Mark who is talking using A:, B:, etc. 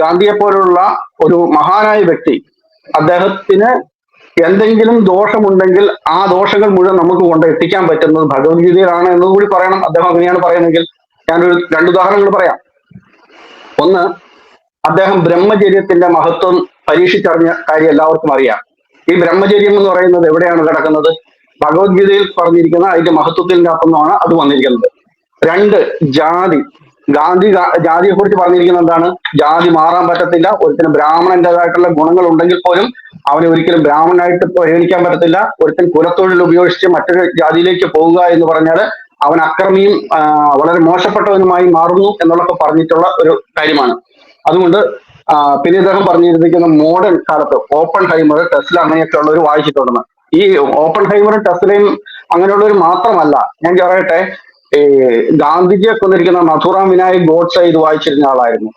A: ഗാന്ധിയെ പോലുള്ള ഒരു മഹാനായ വ്യക്തി, അദ്ദേഹത്തിന് എന്തെങ്കിലും ദോഷമുണ്ടെങ്കിൽ ആ ദോഷങ്ങൾ മുഴുവൻ നമുക്ക് കൊണ്ട് എത്തിക്കാൻ പറ്റുന്നത് ഭഗവത്ഗീതയിലാണ് എന്ന് കൂടി പറയണം. അദ്ദേഹം അങ്ങനെയാണ് പറയുന്നതെങ്കിൽ ഞാനൊരു രണ്ട് ഉദാഹരണങ്ങൾ പറയാം. ഒന്ന്, അദ്ദേഹം ബ്രഹ്മചര്യത്തിന്റെ മഹത്വം പരീക്ഷിച്ചറിഞ്ഞ കാര്യം എല്ലാവർക്കും അറിയാം. ഈ ബ്രഹ്മചര്യം എന്ന് പറയുന്നത് എവിടെയാണ് കിടക്കുന്നത്? ഭഗവത്ഗീതയിൽ പറഞ്ഞിരിക്കുന്ന അതിന്റെ മഹത്വത്തിന്റെ അകത്തുനിന്നാണ് അത് വന്നിരിക്കുന്നത്. രണ്ട്, ജാതി. ജാതിയെ കുറിച്ച് പറഞ്ഞിരിക്കുന്നത് എന്താണ്? ജാതി മാറാൻ പറ്റത്തില്ല. ഒരുത്തിന് ബ്രാഹ്മണന്റേതായിട്ടുള്ള ഗുണങ്ങൾ ഉണ്ടെങ്കിൽ പോലും അവനെ ഒരിക്കലും ബ്രാഹ്മണനായിട്ട് പരിഗണിക്കാൻ പറ്റത്തില്ല. ഒരുത്തൻ കുലത്തൊഴിൽ ഉപയോഗിച്ച് മറ്റൊരു ജാതിയിലേക്ക് പോവുക എന്ന് പറഞ്ഞാൽ അവൻ അക്രമിയും വളരെ മോശപ്പെട്ടവനുമായി മാറുന്നു എന്നുള്ളതൊക്കെ പറഞ്ഞിട്ടുള്ള ഒരു കാര്യമാണ്. അതുകൊണ്ട് പിന്നെ ഇദ്ദേഹം പറഞ്ഞിരിക്കുന്ന മോഡേൺ കാലത്ത് ഓപ്പൺ ഹൈമർ, ടെസ്ല അങ്ങനെയൊക്കെ ഉള്ളവർ വായിച്ചിട്ടുണ്ടെന്ന്. ഈ ഓപ്പൺ ഹൈമറും ടെസ്ലയും അങ്ങനെയുള്ളവർ മാത്രമല്ല, ഞാൻ പറയട്ടെ, ഈ ഗാന്ധിജിയെ കൊന്നിരിക്കുന്ന നഥുറാം വിനായക് ഗോഡ്സെ ഇത് വായിച്ചിരുന്ന ആളായിരുന്നു.